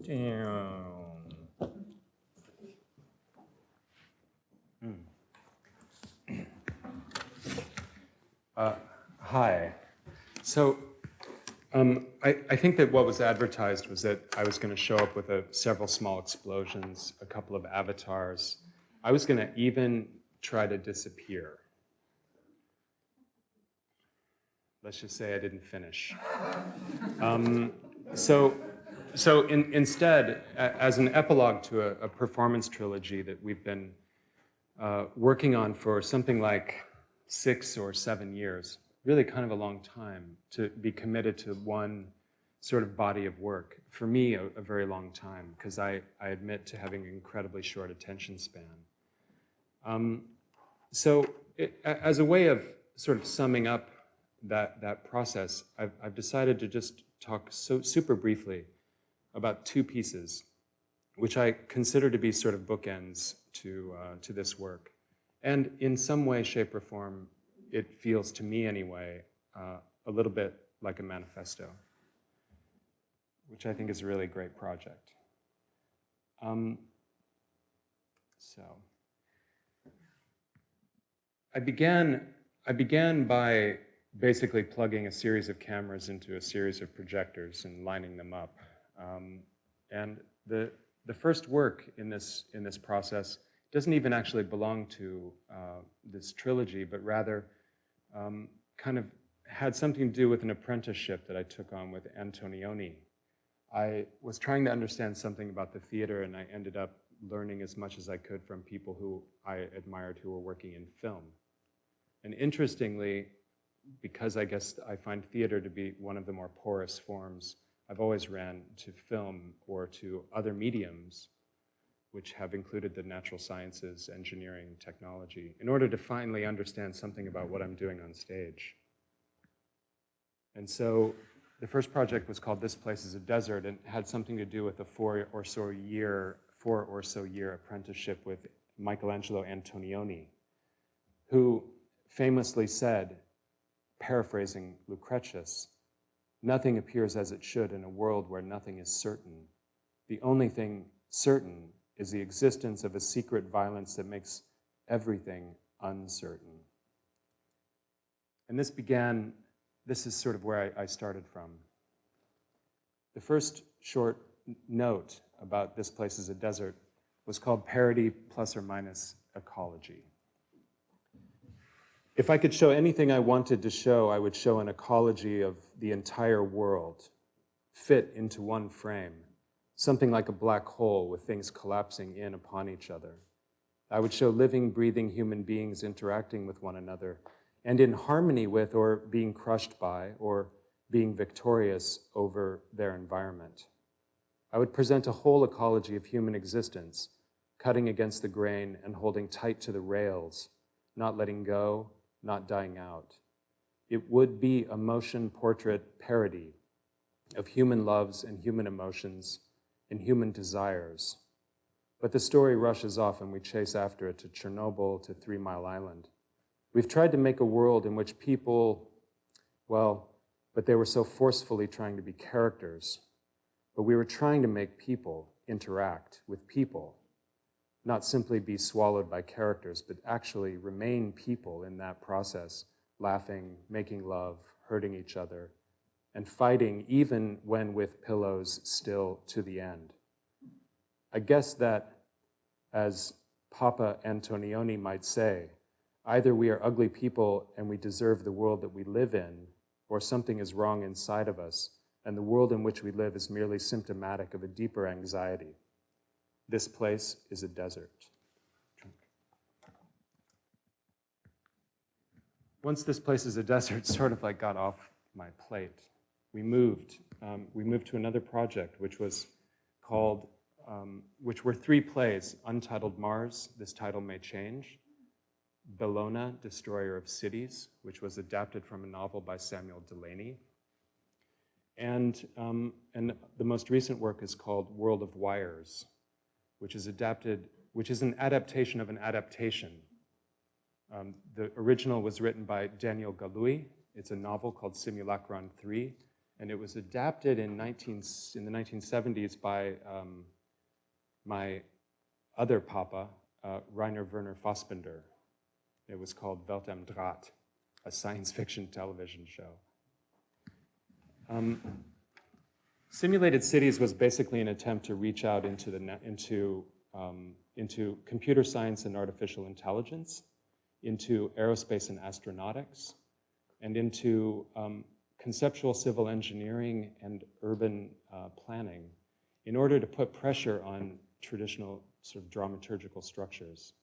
Damn. Hi. So I think that what was advertised was that I was going to show up with several small explosions, a couple of avatars. I was going to even try to disappear. Let's just say I didn't finish. Instead, as an epilogue to a performance trilogy that we've been working on for something like 6 or 7 years, really kind of a long time to be committed to one sort of body of work. For me, a very long time, because I admit to having an incredibly short attention span. As a way of sort of summing up that process, I've decided to just talk super briefly about 2 pieces, which I consider to be sort of bookends to this work. And in some way, shape, or form, it feels to me anyway, a little bit like a manifesto, which I think is a really great project. I began by basically plugging a series of cameras into a series of projectors and lining them up. And the first work in this process doesn't even actually belong to this trilogy, but rather kind of had something to do with an apprenticeship that I took on with Antonioni. I was trying to understand something about the theater, and I ended up learning as much as I could from people who I admired who were working in film. And interestingly, because I guess I find theater to be one of the more porous forms, I've always ran to film or to other mediums, which have included the natural sciences, engineering, technology, in order to finally understand something about what I'm doing on stage. And so the first project was called This Place is a Desert, and had something to do with a four or so year apprenticeship with Michelangelo Antonioni, who famously said, paraphrasing Lucretius, "Nothing appears as it should in a world where nothing is certain. The only thing certain is the existence of a secret violence that makes everything uncertain." And this is sort of where I started from. The first short note about This Place is a Desert was called Parody plus or minus Ecology. If I could show anything I wanted to show, I would show an ecology of the entire world, fit into one frame, something like a black hole with things collapsing in upon each other. I would show living, breathing human beings interacting with one another, and in harmony with, or being crushed by, or being victorious over their environment. I would present a whole ecology of human existence, cutting against the grain and holding tight to the rails, not letting go, not dying out. It would be a motion portrait parody of human loves and human emotions and human desires. But the story rushes off and we chase after it to Chernobyl, to 3 Mile Island. We've tried to make a world in which people, but they were so forcefully trying to be characters. But we were trying to make people interact with people, not simply be swallowed by characters, but actually remain people in that process, laughing, making love, hurting each other, and fighting even when with pillows still to the end. I guess that, as Papa Antonioni might say, either we are ugly people and we deserve the world that we live in, or something is wrong inside of us, and the world in which we live is merely symptomatic of a deeper anxiety. This place is a desert. Once This Place is a Desert sort of like got off my plate, we moved to another project, which was called, which were 3 plays: Untitled Mars, this title may change; Bellona, Destroyer of Cities, which was adapted from a novel by Samuel Delany; and the most recent work is called World of Wires, which is an adaptation of an adaptation. The original was written by Daniel Galui. It's a novel called Simulacron 3, And it was adapted in the 1970s by my other papa, Rainer Werner Fassbinder. It was called Welt am Draht, a science fiction television show. Simulated Cities was basically an attempt to reach out into computer science and artificial intelligence, into aerospace and astronautics, and into conceptual civil engineering and urban planning in order to put pressure on traditional sort of dramaturgical structures.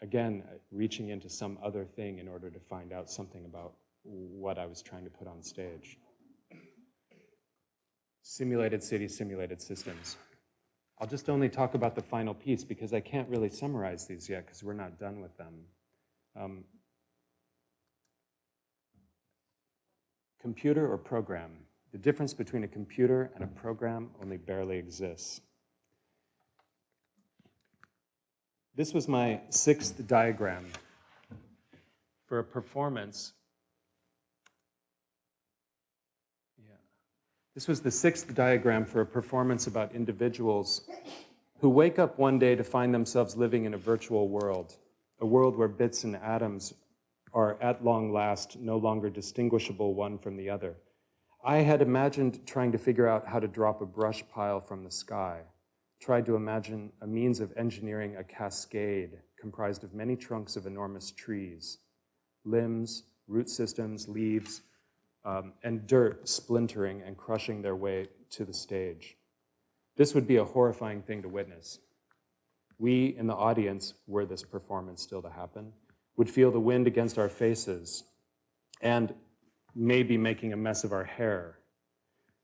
Again, reaching into some other thing in order to find out something about what I was trying to put on stage. Simulated cities, simulated systems. I'll just only talk about the final piece because I can't really summarize these yet because we're not done with them. Computer or program? The difference between a computer and a program only barely exists. This was my 6th diagram for a performance. This was the 6th diagram for a performance about individuals who wake up one day to find themselves living in a virtual world, a world where bits and atoms are at long last no longer distinguishable one from the other. I had imagined trying to figure out how to drop a brush pile from the sky, tried to imagine a means of engineering a cascade comprised of many trunks of enormous trees, limbs, root systems, leaves, and dirt splintering and crushing their way to the stage. This would be a horrifying thing to witness. We in the audience, were this performance still to happen, would feel the wind against our faces and maybe making a mess of our hair,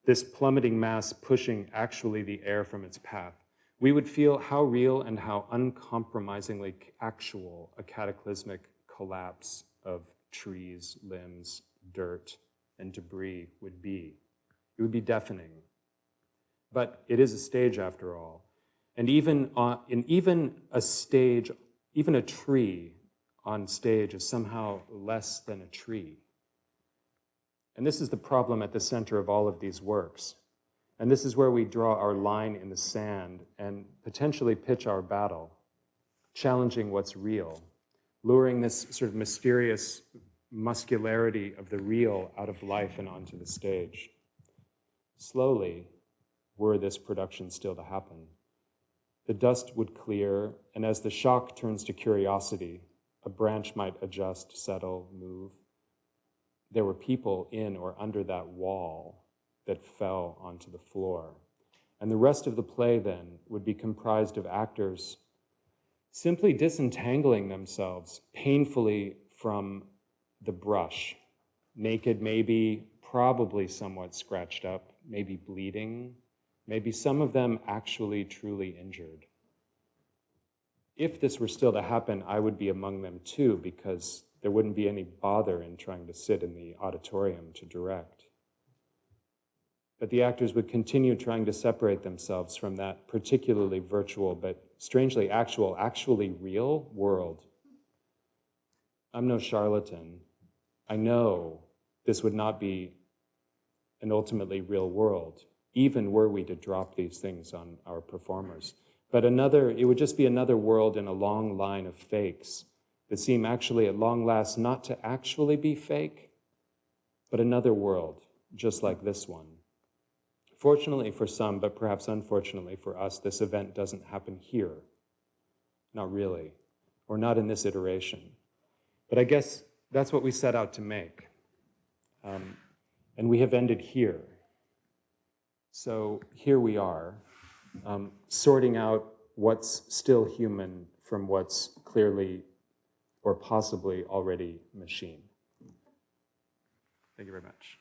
this plummeting mass pushing actually the air from its path. We would feel how real and how uncompromisingly actual a cataclysmic collapse of trees, limbs, dirt, and debris would be. It would be deafening. But it is a stage after all. And even a tree on stage is somehow less than a tree. And this is the problem at the center of all of these works. And this is where we draw our line in the sand and potentially pitch our battle, challenging what's real, luring this sort of mysterious muscularity of the real out of life and onto the stage. Slowly, were this production still to happen, the dust would clear, and as the shock turns to curiosity, a branch might adjust, settle, move. There were people in or under that wall that fell onto the floor. And the rest of the play then would be comprised of actors simply disentangling themselves painfully from the brush, naked maybe, probably somewhat scratched up, maybe bleeding, maybe some of them actually truly injured. If this were still to happen, I would be among them too, because there wouldn't be any bother in trying to sit in the auditorium to direct. But the actors would continue trying to separate themselves from that particularly virtual, but strangely actually real world. I'm no charlatan. I know this would not be an ultimately real world, even were we to drop these things on our performers. But it would just be another world in a long line of fakes that seem actually at long last not to actually be fake, but another world just like this one. Fortunately for some, but perhaps unfortunately for us, this event doesn't happen here. Not really, or not in this iteration. But I guess that's what we set out to make. And we have ended here. So here we are, sorting out what's still human from what's clearly or possibly already machine. Thank you very much.